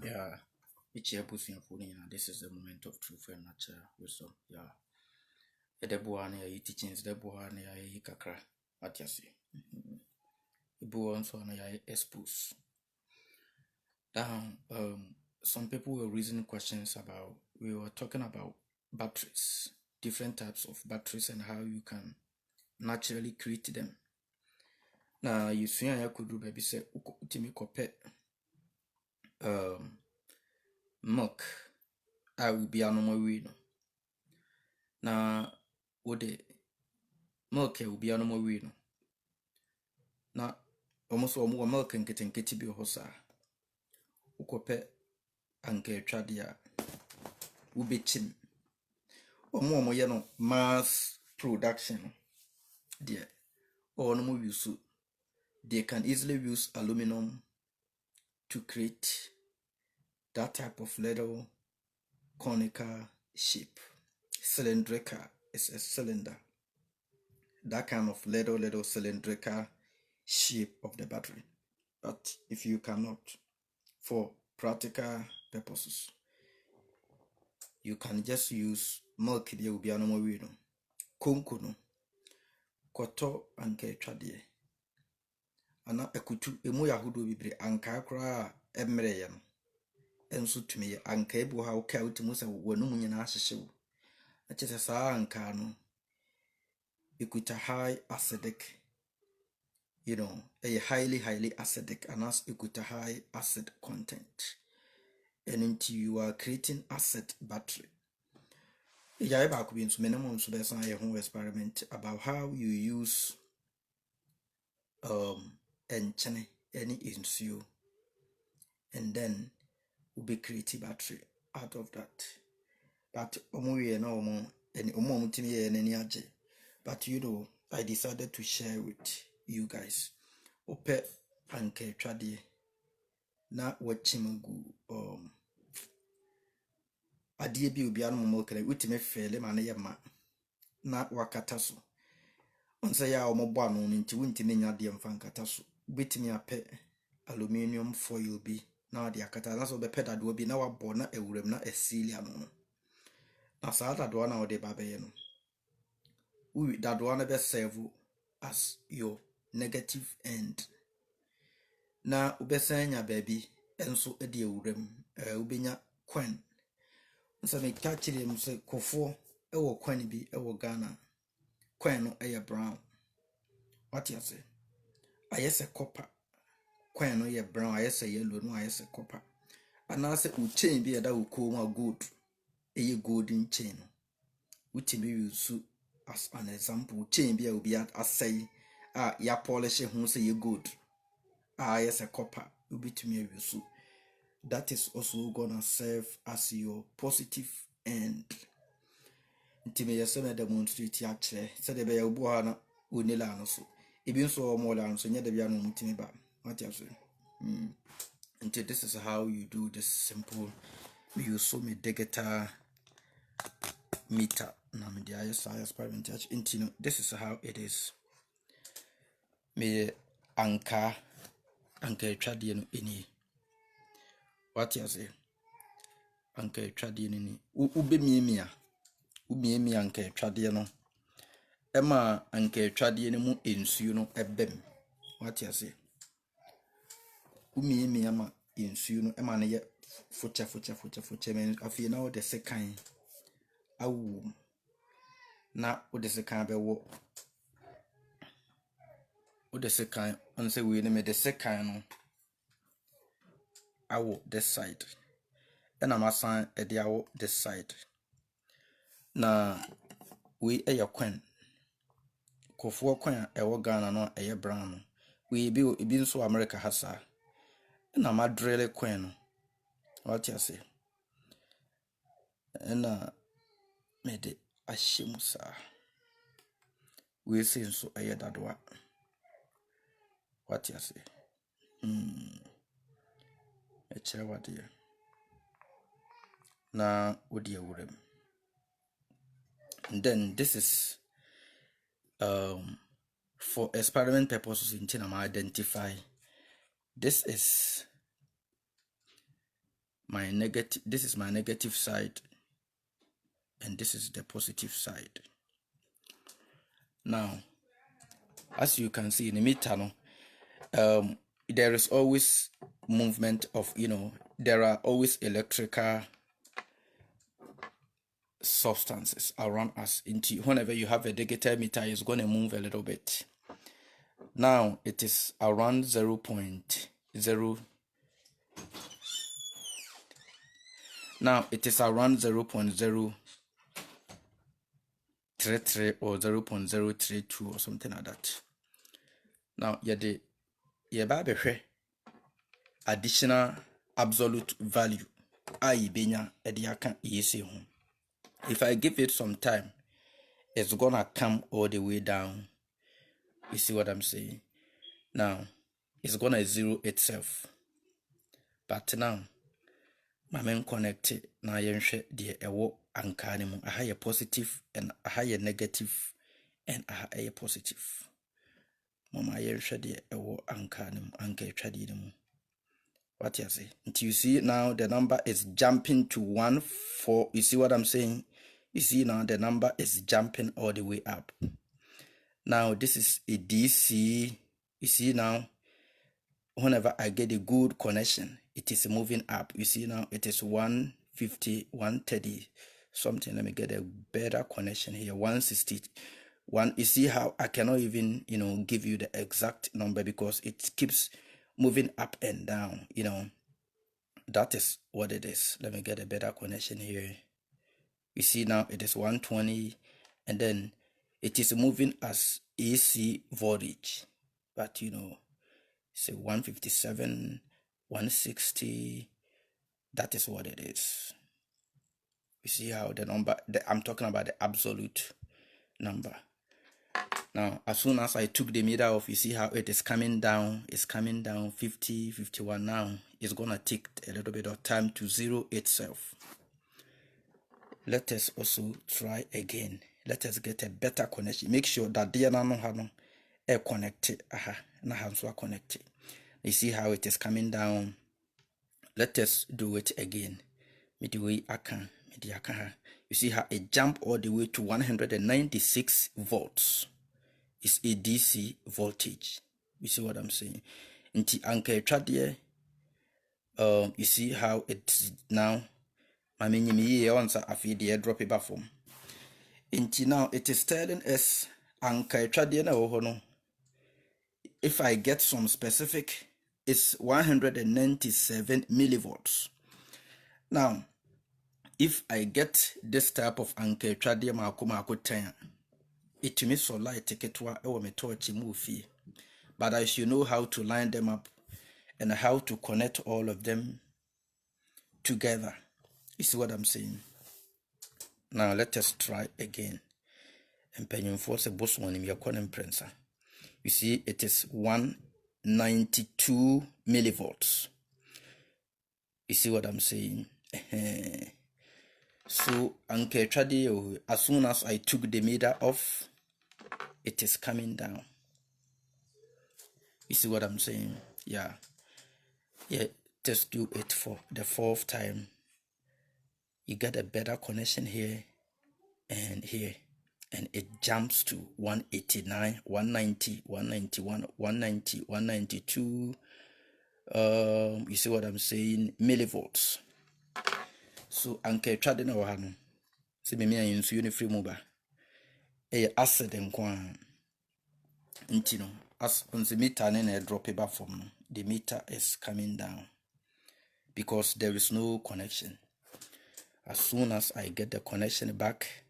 Yeah, each year pushing for this is the moment of truth and natural wisdom. Yeah, the boy ya teachings, the boy ya kakra. What you see? The boy also ya expose. Now, some people were raising questions about. We were talking about batteries, different types of batteries, and how you can naturally create them. Now, you see, I could do baby say, "Utimi kope milk." I will be normal way. Na wode milk will be normal way. Na almost all milk and getting bi hɔ saa. Wokɔpɛ anka atwa deɛ wobɛkyim. Ɔmo yɛ no mass production deɛ ɔno mo use. They can easily use aluminum to create that type of little conical shape. Cylindrical is a cylinder. That kind of little cylindrical shape of the battery. But if you cannot, for practical purposes, you can just use milk. There will be a normal way. Konko no koto anka etwade. Ana ekutu emu yahodo bibre anka kra emre ye no. Enso tumi ye anka ebu ha woka utimu se wonum nyina ahyehye wo. Achese saa anka no ekuta high acidic, a highly acidic, and as ekuta high acid content. And until you are creating acid battery. Yeah, back to minimum so there's a home experiment about how you use enchene any insu, and then we'll be creating battery out of that. But but I decided to share with you guys. Ope anke trade na wachimagu adie bi obi anu mo kele witime fele ma na yema na wakata so onse ya omobọ anu nti wintime nya de mfa nkata so bitimi ape aluminium foil bi na de akata na so be pedado bi na wabọ na ewurem na esili anu na saa dado na ode babe no we dado na be serve as your negative end na ubesanya baby enso ede ewurem ubenya kwan. So me catch him say kofo ewo kwan bi ewo Ghana. Kwan no eye brown. What you say? Ayese copper. Kwan no ye brown, ayese yellow, no ayese copper. And I say u chain bi that will call gold. Eye golden chain. Which me use as an example. Chain bi will be at say ya polish who say ye gold. Ayese copper. You be to me use. That is also gonna serve as your positive end. Ntime yeseme demonstrate actually. Said the be obo ha na onila no so. Ebi nso o mo la nso nya de bia no mutime ba. What you say? Until this is how you do this simple. We use so me digital meter. Na me the experiment into this is how it is. Me anka twade no eni. What you say? Anka twade ni ube miemia anka twade no ema anka twade ni mu ensuo no ebem. What you say? Miemia ma ensuo no ema na ye focha men afie na wo de sekan awu na wo de sekan bewo wo de sekan on say we me de sekan no awo this side and I'm assign a diawo this side. Na we a kwan kofo kwan ewo Ghana no eye brown. We bi nso America hasa. Na ma drill kwan no. What you say? Na me de ashimusa. We say so eye dadwa. What you say? E chere wade. Na odi ewurem. And then this is for experiment purposes in China, identify this is my negative, this is my negative side, and this is the positive side. Now, as you can see in the meter, there is always movement of, there are always electrical substances around us. Whenever you have a digital meter, it's going to move a little bit. Now it is around 0.0. Now it is around 0.033 or 0.032 or something like that. Now additional absolute value if I give it some time, it's gonna come all the way down. You see what I'm saying? Now it's gonna zero itself. But now my main connected now the anchor I have a positive and I have a negative and I have a positive. Mama the anchor what you say? Until you see now the number is jumping to 1.4. You see what I'm saying? You see now the number is jumping all the way up. Now this is a DC. You see now, whenever I get a good connection, it is moving up. You see now it is 150, 130 something. Let me get a better connection here. 161. You see how I cannot even give you the exact number because it keeps moving up and down. That is what it is. Let me get a better connection here. You see now it is 120, and then it is moving as AC voltage, but say 157, 160. That is what it is. You see how the number, I'm talking about the absolute number. Now, as soon as I took the meter off, you see how it is coming down. It's coming down 50, 51 now. It's going to take a little bit of time to zero itself. Let us also try again. Let us get a better connection. Make sure that they are connected. Connected. You see how it is coming down. Let us do it again. You see how it jumped all the way to 196 volts. It's a DC voltage. You see what I'm saying? Into anchor tradia. You see how it's now. I mean, you answer a feed drop it back from. Into now it is telling us anchor tradia no. If I get some specific, it's 197 millivolts. Now, if I get this type of anchor tradia mako 10. It means so light ticket me torch movie. But I should know how to line them up and how to connect all of them together. You see what I'm saying? Now let us try again. And penny force a boss one in your corner printer. You see it is 192 millivolts. You see what I'm saying? So anke tradi, as soon as I took the meter off, it is coming down. You see what I'm saying? Yeah. Just do it for the 4th time. You get a better connection here and here, and it jumps to 189, 190, 191, 190, 192. You see what I'm saying? Millivolts. So anke tradi na wahano. See me in free mobile. Acid and quan. As on the meter and a drop it back from the meter is coming down because there is no connection. As soon as I get the connection back,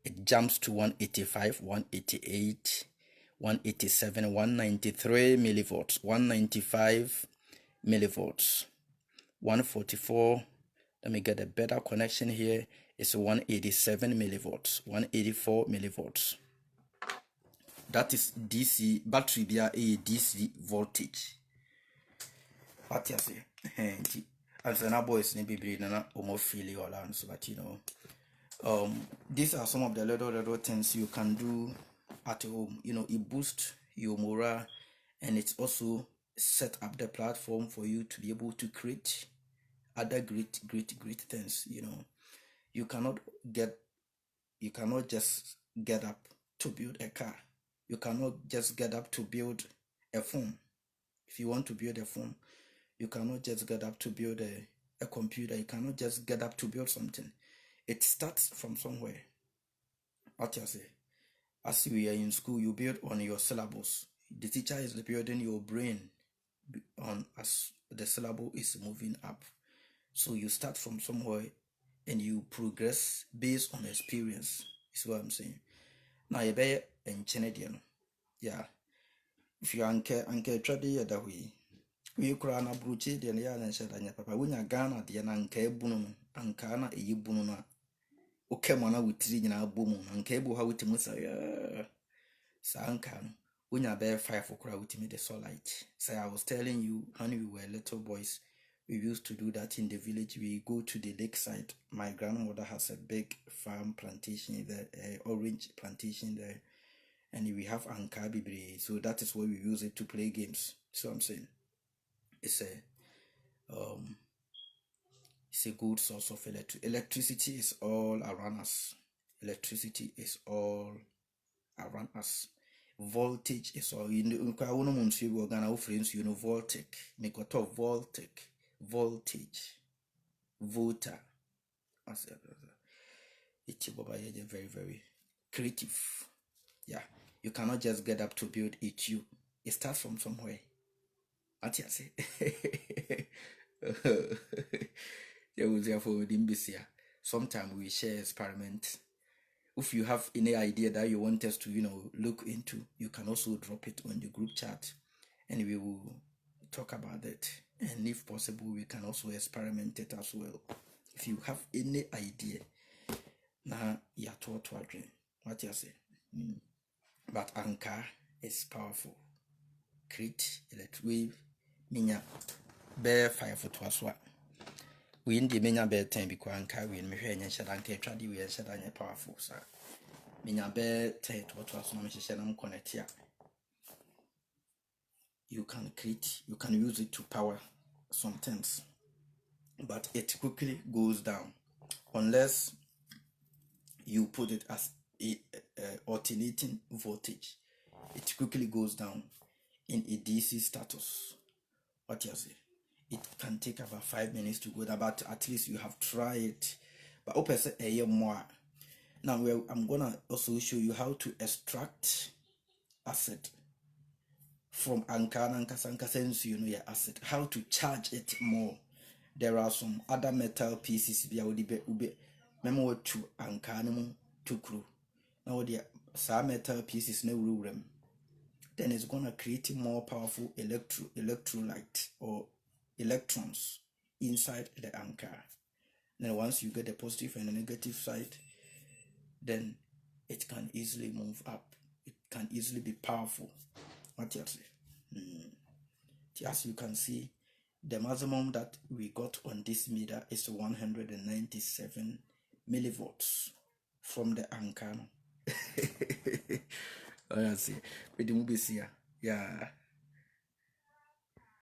it jumps to 185, 188, 187, 193 millivolts, 195 millivolts, 144. Let me get a better connection here. It's 187 millivolts, 184 millivolts. That is DC battery via a DC voltage. What you say? And so boys need be na almost feel all answer, but these are some of the little things you can do at home. It boosts your morale, and it's also set up the platform for you to be able to create other great things. You cannot just get up to build a car. You cannot just get up to build a phone. If you want to build a phone, you cannot just get up to build a computer. You cannot just get up to build something. It starts from somewhere. What you say? As we are in school, you build on your syllabus. The teacher is building your brain on as the syllabus is moving up. So you start from somewhere and you progress based on experience. Is what I'm saying. Now you bear and Chenedian. Yeah. If you anke trade that way. We kura na bruche de ya na sheda nya papa. Wonya Ghana de na anka ebunu no. Anka na eyibunu na. Okemo na witiri nyina abomu. Anka ebu ha witimu sa ya. Sa anka no. Wonya bear 5 okra witimi the sunlight. So I was telling you when we were little boys, we used to do that in the village. We go to the lakeside. My grandmother has a big farm plantation there, orange plantation there. And we have anka bibri, so that is where we use it to play games. So I'm saying it's a good source of electricity is all around us. Electricity is all around us. Voltage is all voltage, volta. It's very, very creative. Yeah, you cannot just get up to build it. It starts from somewhere. What you say? Sometimes we share experiment. If you have any idea that you want us to, look into, you can also drop it on the group chat, and we will talk about it. And if possible, we can also experiment it as well. If you have any idea, now you're taught to agree. What you say? But anchor is powerful. Create electric minya bear 5 foot was what we in the minya bear 10 because anchor we in me and shed anchor tradi we and shed powerful, sir. Minya bear 10 what was no mission connect here. You can create, you can use it to power some things, but it quickly goes down unless you put it as a alternating voltage. It quickly goes down in a DC status. What you say? It can take about 5 minutes to go down, but at least you have tried it. But open say a year more. Now I'm gonna also show you how to extract acid from anka since you know your acid. How to charge it more. There are some other metal pieces via ube memo to anka to crew. Now the some metal pieces no room. Then it's gonna create more powerful electrolyte or electrons inside the anchor. Then once you get the positive and the negative side, then it can easily move up. It can easily be powerful. What you say? As you can see, the maximum that we got on this meter is 197 millivolts from the anchor. I see. Yeah.